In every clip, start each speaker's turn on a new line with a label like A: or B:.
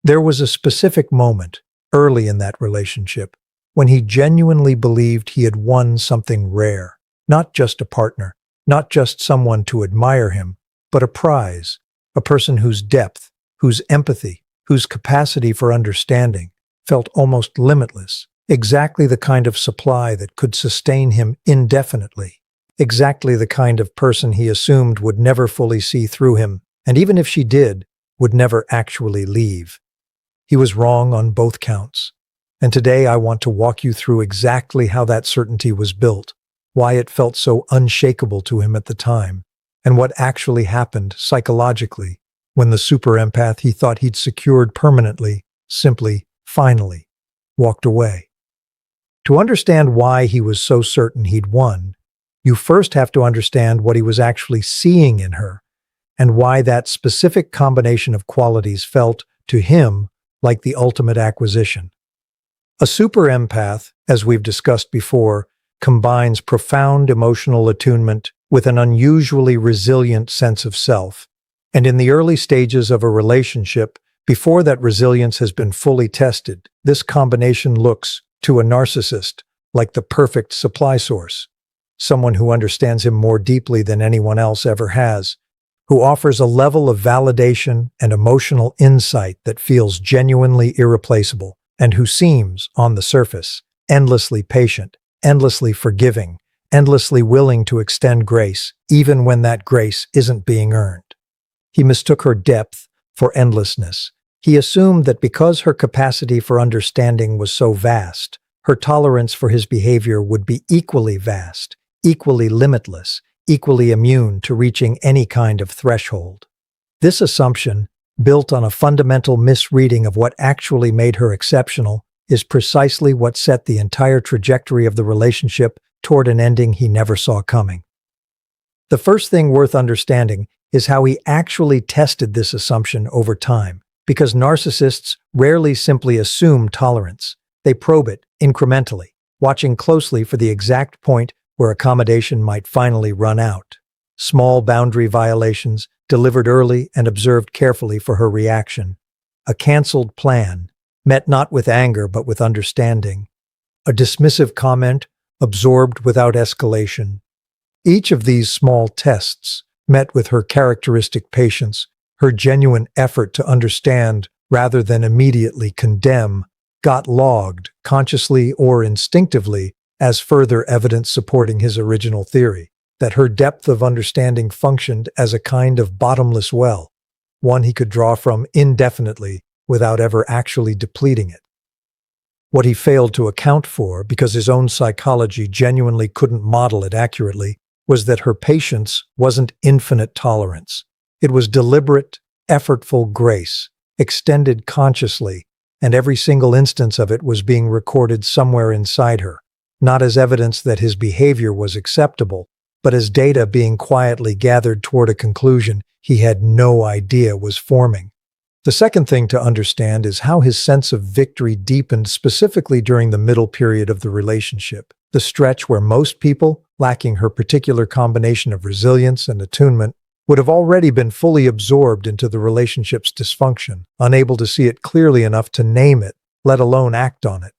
A: There was a specific moment, early in that relationship, when he genuinely believed he had won something rare. Not just a partner, not just someone to admire him, but a prize, a person whose depth, whose empathy, whose capacity for understanding felt almost limitless, exactly the kind of supply that could sustain him indefinitely, exactly the kind of person he assumed would never fully see through him, and even if she did, would never actually leave. He was wrong on both counts. And today I want to walk you through exactly how that certainty was built, why it felt so unshakable to him at the time, and what actually happened psychologically when the super empath he thought he'd secured permanently, simply, finally, walked away. To understand why he was so certain he'd won, you first have to understand what he was actually seeing in her, and why that specific combination of qualities felt, to him, like the ultimate acquisition. A super empath, as we've discussed before, combines profound emotional attunement with an unusually resilient sense of self. And in the early stages of a relationship, before that resilience has been fully tested, this combination looks, to a narcissist, like the perfect supply source. Someone who understands him more deeply than anyone else ever has, who offers a level of validation and emotional insight that feels genuinely irreplaceable, and who seems, on the surface, endlessly patient, endlessly forgiving, endlessly willing to extend grace, even when that grace isn't being earned. He mistook her depth for endlessness. He assumed that because her capacity for understanding was so vast, her tolerance for his behavior would be equally vast, equally limitless, equally immune to reaching any kind of threshold. This assumption, built on a fundamental misreading of what actually made her exceptional, is precisely what set the entire trajectory of the relationship toward an ending he never saw coming. The first thing worth understanding is how he actually tested this assumption over time, because narcissists rarely simply assume tolerance. They probe it incrementally, watching closely for the exact point where accommodation might finally run out. Small boundary violations, delivered early and observed carefully for her reaction. A canceled plan, met not with anger but with understanding. A dismissive comment, absorbed without escalation. Each of these small tests, met with her characteristic patience, her genuine effort to understand rather than immediately condemn, got logged, consciously or instinctively, as further evidence supporting his original theory, that her depth of understanding functioned as a kind of bottomless well, one he could draw from indefinitely without ever actually depleting it. What he failed to account for, because his own psychology genuinely couldn't model it accurately, was that her patience wasn't infinite tolerance. It was deliberate, effortful grace, extended consciously, and every single instance of it was being recorded somewhere inside her, not as evidence that his behavior was acceptable, but as data being quietly gathered toward a conclusion he had no idea was forming. The second thing to understand is how his sense of victory deepened specifically during the middle period of the relationship, the stretch where most people, lacking her particular combination of resilience and attunement, would have already been fully absorbed into the relationship's dysfunction, unable to see it clearly enough to name it, let alone act on it.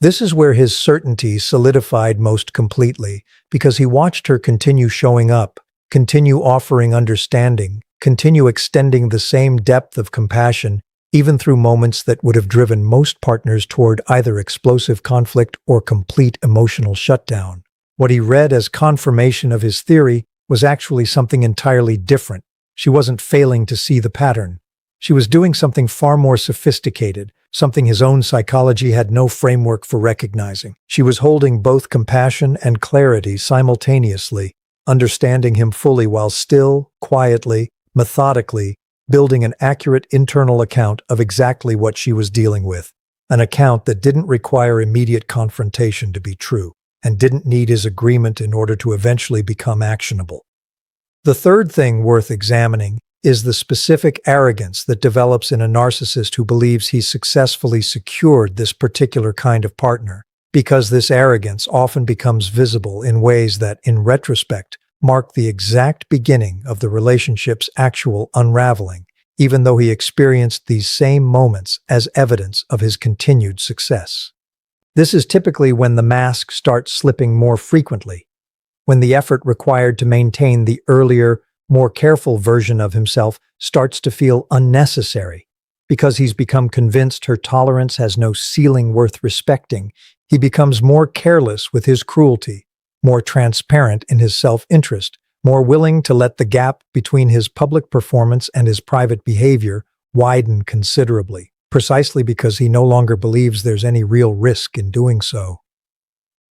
A: This is where his certainty solidified most completely, because he watched her continue showing up, continue offering understanding, continue extending the same depth of compassion, even through moments that would have driven most partners toward either explosive conflict or complete emotional shutdown. What he read as confirmation of his theory was actually something entirely different. She wasn't failing to see the pattern. She was doing something far more sophisticated, something his own psychology had no framework for recognizing. She was holding both compassion and clarity simultaneously, understanding him fully while still, quietly, methodically, building an accurate internal account of exactly what she was dealing with, an account that didn't require immediate confrontation to be true, and didn't need his agreement in order to eventually become actionable. The third thing worth examining is the specific arrogance that develops in a narcissist who believes he's successfully secured this particular kind of partner, because this arrogance often becomes visible in ways that, in retrospect, mark the exact beginning of the relationship's actual unraveling, even though he experienced these same moments as evidence of his continued success. This is typically when the mask starts slipping more frequently, when the effort required to maintain the earlier, more careful version of himself starts to feel unnecessary. Because he's become convinced her tolerance has no ceiling worth respecting, he becomes more careless with his cruelty, more transparent in his self-interest, more willing to let the gap between his public performance and his private behavior widen considerably, precisely because he no longer believes there's any real risk in doing so.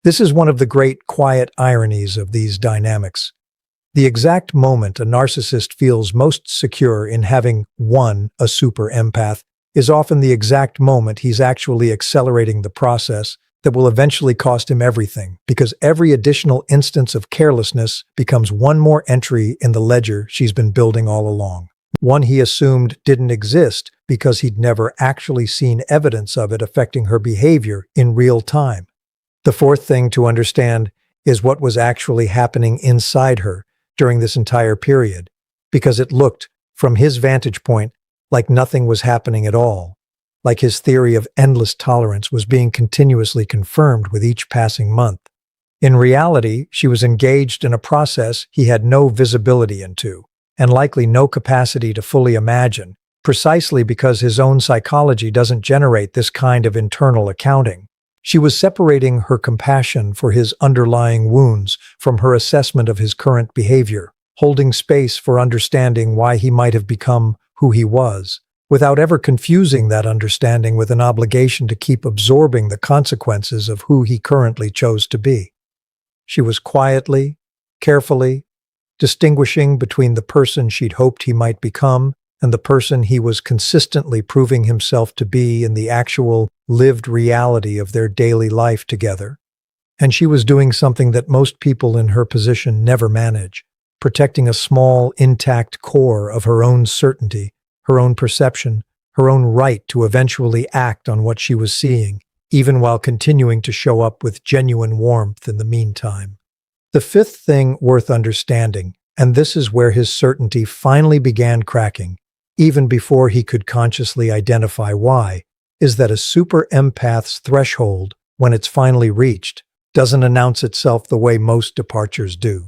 A: This is one of the great quiet ironies of these dynamics. The exact moment a narcissist feels most secure in having won a super empath is often the exact moment he's actually accelerating the process that will eventually cost him everything, because every additional instance of carelessness becomes one more entry in the ledger she's been building all along. One he assumed didn't exist because he'd never actually seen evidence of it affecting her behavior in real time. The fourth thing to understand is what was actually happening inside her during this entire period, because it looked, from his vantage point, like nothing was happening at all, like his theory of endless tolerance was being continuously confirmed with each passing month. In reality, she was engaged in a process he had no visibility into, and likely no capacity to fully imagine, precisely because his own psychology doesn't generate this kind of internal accounting. She was separating her compassion for his underlying wounds from her assessment of his current behavior, holding space for understanding why he might have become who he was, without ever confusing that understanding with an obligation to keep absorbing the consequences of who he currently chose to be. She was quietly, carefully, distinguishing between the person she'd hoped he might become and the person he was consistently proving himself to be in the actual, lived reality of their daily life together. And she was doing something that most people in her position never manage, protecting a small, intact core of her own certainty, her own perception, her own right to eventually act on what she was seeing, even while continuing to show up with genuine warmth in the meantime. The fifth thing worth understanding, and this is where his certainty finally began cracking, even before he could consciously identify why, is that a super empath's threshold, when it's finally reached, doesn't announce itself the way most departures do.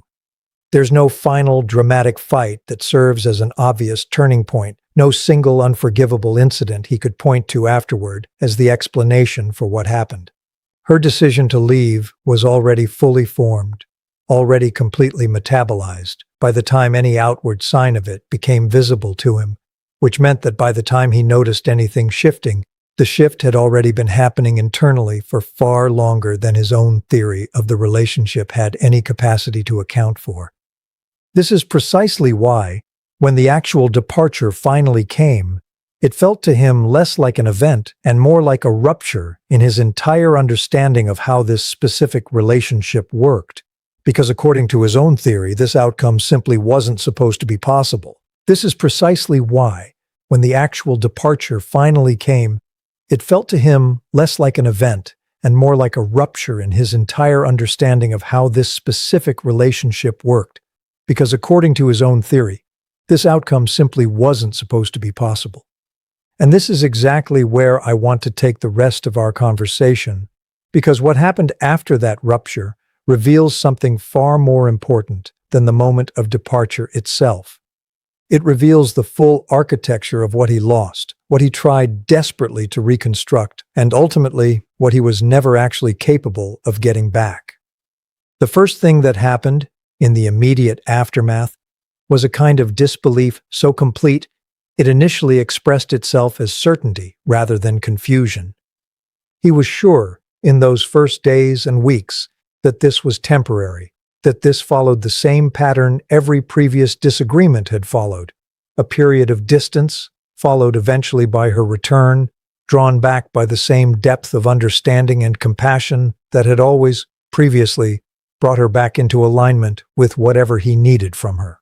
A: There's no final dramatic fight that serves as an obvious turning point, no single unforgivable incident he could point to afterward as the explanation for what happened. Her decision to leave was already fully formed, already completely metabolized, by the time any outward sign of it became visible to him, which meant that by the time he noticed anything shifting, the shift had already been happening internally for far longer than his own theory of the relationship had any capacity to account for. This is precisely why, when the actual departure finally came, it felt to him less like an event and more like a rupture in his entire understanding of how this specific relationship worked, because according to his own theory, this outcome simply wasn't supposed to be possible. This is precisely why, when the actual departure finally came, it felt to him less like an event and more like a rupture in his entire understanding of how this specific relationship worked, because according to his own theory, this outcome simply wasn't supposed to be possible. And this is exactly where I want to take the rest of our conversation, because what happened after that rupture reveals something far more important than the moment of departure itself. It reveals the full architecture of what he lost, what he tried desperately to reconstruct, and ultimately, what he was never actually capable of getting back. The first thing that happened, in the immediate aftermath, was a kind of disbelief so complete it initially expressed itself as certainty rather than confusion. He was sure, in those first days and weeks, that this was temporary, that this followed the same pattern every previous disagreement had followed, a period of distance, followed eventually by her return, drawn back by the same depth of understanding and compassion that had always, previously, brought her back into alignment with whatever he needed from her.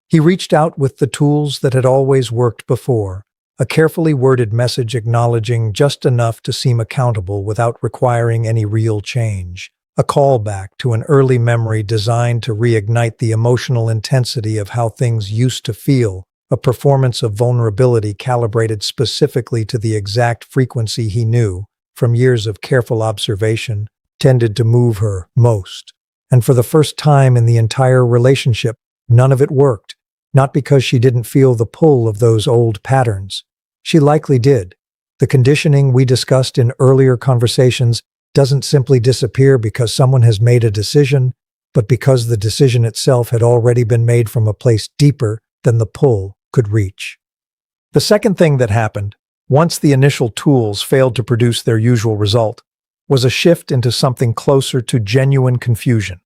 A: He reached out with the tools that had always worked before, a carefully worded message acknowledging just enough to seem accountable without requiring any real change, a callback to an early memory designed to reignite the emotional intensity of how things used to feel a performance of vulnerability calibrated specifically to the exact frequency he knew, from years of careful observation, tended to move her most. And for the first time in the entire relationship, none of it worked. Not because she didn't feel the pull of those old patterns. She likely did. The conditioning we discussed in earlier conversations doesn't simply disappear because someone has made a decision, but because the decision itself had already been made from a place deeper than the pull could reach. The second thing that happened, once the initial tools failed to produce their usual result, was a shift into something closer to genuine confusion,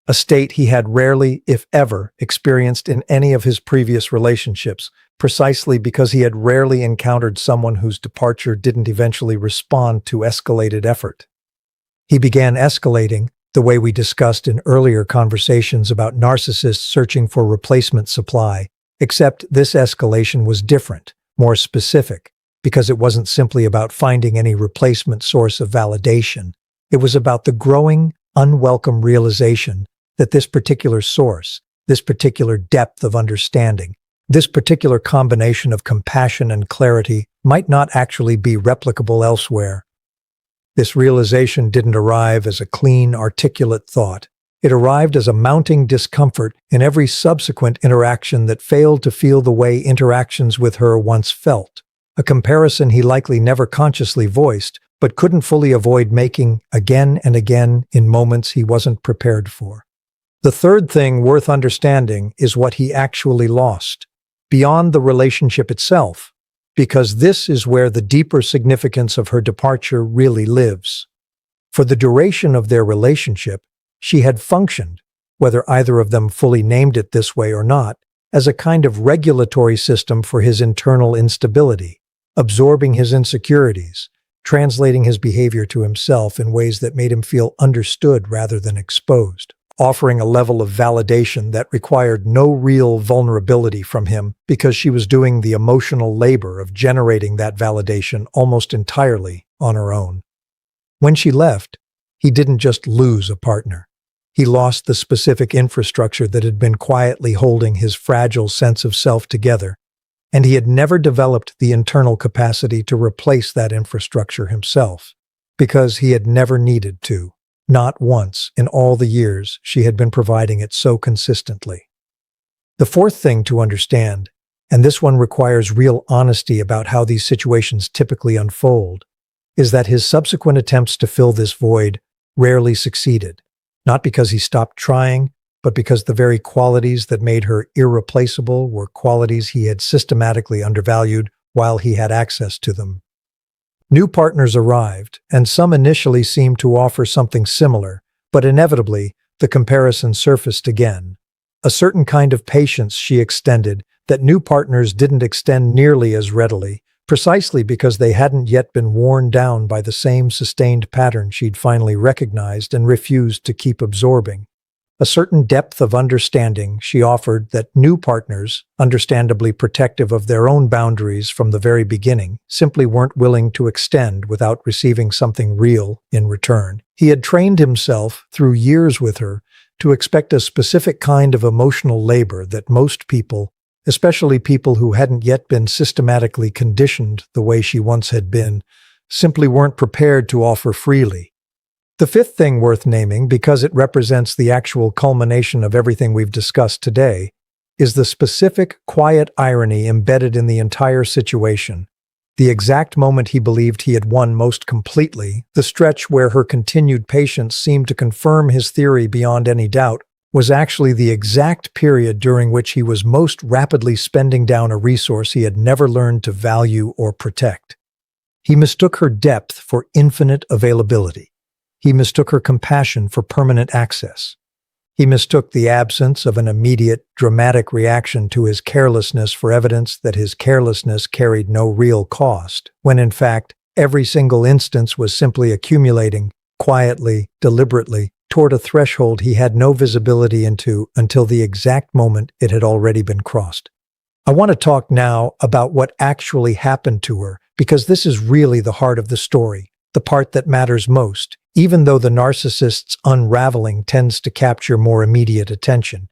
A: a state he had rarely, if ever, experienced in any of his previous relationships, precisely because he had rarely encountered someone whose departure didn't eventually respond to escalated effort. He began escalating, the way we discussed in earlier conversations about narcissists searching for replacement supply, except this escalation was different, more specific, because it wasn't simply about finding any replacement source of validation. It was about the growing, unwelcome realization that this particular source, this particular depth of understanding, this particular combination of compassion and clarity might not actually be replicable elsewhere. This realization didn't arrive as a clean, articulate thought. It arrived as a mounting discomfort in every subsequent interaction that failed to feel the way interactions with her once felt. A comparison he likely never consciously voiced, but couldn't fully avoid making again and again in moments he wasn't prepared for. The third thing worth understanding is what he actually lost, beyond the relationship itself, because this is where the deeper significance of her departure really lives. For the duration of their relationship, she had functioned, whether either of them fully named it this way or not, as a kind of regulatory system for his internal instability, absorbing his insecurities, translating his behavior to himself in ways that made him feel understood rather than exposed, offering a level of validation that required no real vulnerability from him because she was doing the emotional labor of generating that validation almost entirely on her own. When she left, he didn't just lose a partner. He lost the specific infrastructure that had been quietly holding his fragile sense of self together, and he had never developed the internal capacity to replace that infrastructure himself, because he had never needed to. Not once in all the years she had been providing it so consistently. The fourth thing to understand, and this one requires real honesty about how these situations typically unfold, is that his subsequent attempts to fill this void rarely succeeded, not because he stopped trying, but because the very qualities that made her irreplaceable were qualities he had systematically undervalued while he had access to them. New partners arrived, and some initially seemed to offer something similar, but inevitably, the comparison surfaced again. A certain kind of patience she extended that new partners didn't extend nearly as readily, precisely because they hadn't yet been worn down by the same sustained pattern she'd finally recognized and refused to keep absorbing. A certain depth of understanding she offered that new partners, understandably protective of their own boundaries from the very beginning, simply weren't willing to extend without receiving something real in return. He had trained himself, through years with her, to expect a specific kind of emotional labor that most people, especially people who hadn't yet been systematically conditioned the way she once had been, simply weren't prepared to offer freely. The fifth thing worth naming, because it represents the actual culmination of everything we've discussed today, is the specific, quiet irony embedded in the entire situation. The exact moment he believed he had won most completely, the stretch where her continued patience seemed to confirm his theory beyond any doubt, was actually the exact period during which he was most rapidly spending down a resource he had never learned to value or protect. He mistook her depth for infinite availability. He mistook her compassion for permanent access. He mistook the absence of an immediate, dramatic reaction to his carelessness for evidence that his carelessness carried no real cost, when in fact, every single instance was simply accumulating, quietly, deliberately, toward a threshold he had no visibility into until the exact moment it had already been crossed. I want to talk now about what actually happened to her, because this is really the heart of the story, the part that matters most, even though the narcissist's unraveling tends to capture more immediate attention.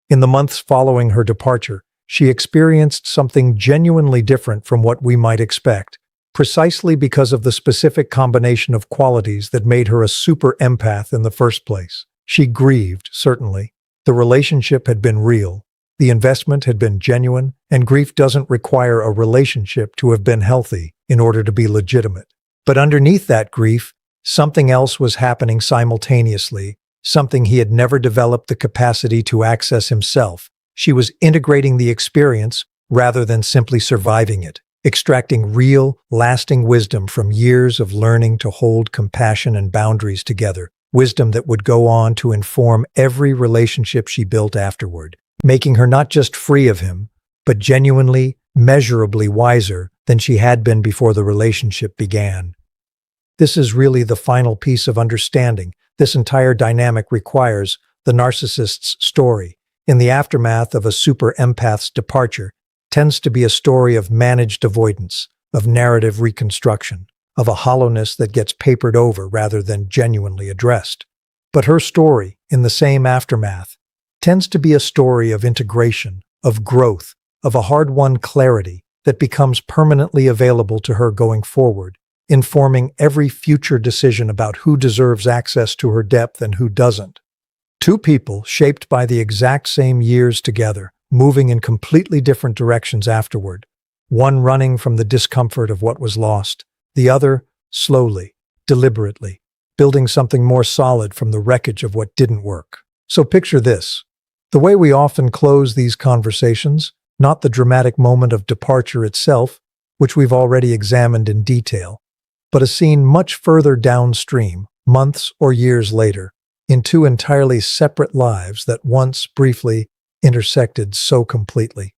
A: In the months following her departure, she experienced something genuinely different from what we might expect, precisely because of the specific combination of qualities that made her a super empath in the first place. She grieved, certainly. The relationship had been real, the investment had been genuine, and grief doesn't require a relationship to have been healthy in order to be legitimate. But underneath that grief, something else was happening simultaneously, something he had never developed the capacity to access himself. She was integrating the experience rather than simply surviving it, extracting real, lasting wisdom from years of learning to hold compassion and boundaries together, wisdom that would go on to inform every relationship she built afterward, making her not just free of him, but genuinely, measurably wiser than she had been before the relationship began. This is really the final piece of understanding this entire dynamic requires: the narcissist's story, in the aftermath of a super empath's departure, tends to be a story of managed avoidance, of narrative reconstruction, of a hollowness that gets papered over rather than genuinely addressed. But her story, in the same aftermath, tends to be a story of integration, of growth, of a hard-won clarity that becomes permanently available to her going forward, informing every future decision about who deserves access to her depth and who doesn't. Two people shaped by the exact same years together, moving in completely different directions afterward, one running from the discomfort of what was lost, the other, slowly, deliberately, building something more solid from the wreckage of what didn't work. So picture this. The way we often close these conversations, not the dramatic moment of departure itself, which we've already examined in detail, but a scene much further downstream, months or years later, in two entirely separate lives that once briefly intersected so completely.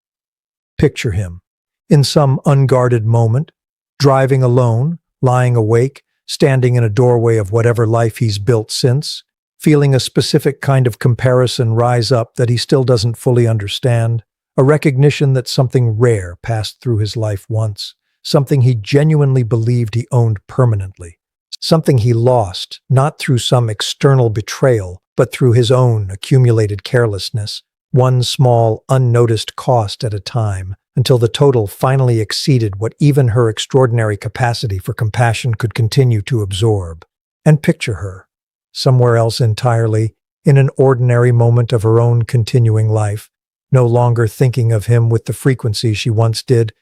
A: Picture him, in some unguarded moment, driving alone, lying awake, standing in a doorway of whatever life he's built since, feeling a specific kind of comparison rise up that he still doesn't fully understand, a recognition that something rare passed through his life once, something he genuinely believed he owned permanently, something he lost, not through some external betrayal, but through his own accumulated carelessness, one small, unnoticed cost at a time, until the total finally exceeded what even her extraordinary capacity for compassion could continue to absorb. And picture her, somewhere else entirely, in an ordinary moment of her own continuing life, no longer thinking of him with the frequency she once did,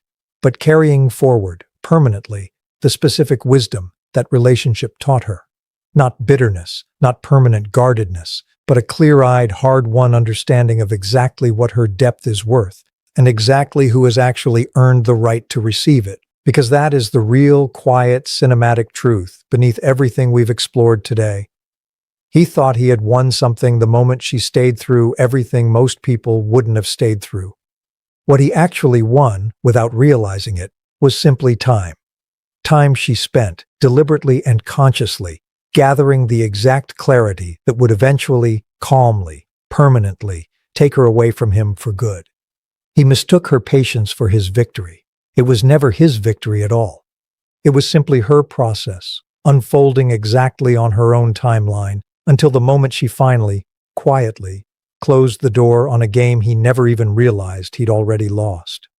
A: but carrying forward, permanently, the specific wisdom that relationship taught her. Not bitterness, not permanent guardedness, but a clear-eyed, hard-won understanding of exactly what her depth is worth, and exactly who has actually earned the right to receive it, because that is the real, quiet, cinematic truth beneath everything we've explored today. He thought he had won something the moment she stayed through everything most people wouldn't have stayed through. What he actually won, without realizing it, was simply time. Time she spent, deliberately and consciously, gathering the exact clarity that would eventually, calmly, permanently, take her away from him for good. He mistook her patience for his victory. It was never his victory at all. It was simply her process, unfolding exactly on her own timeline, until the moment she finally, quietly, closed the door on a game he never even realized he'd already lost.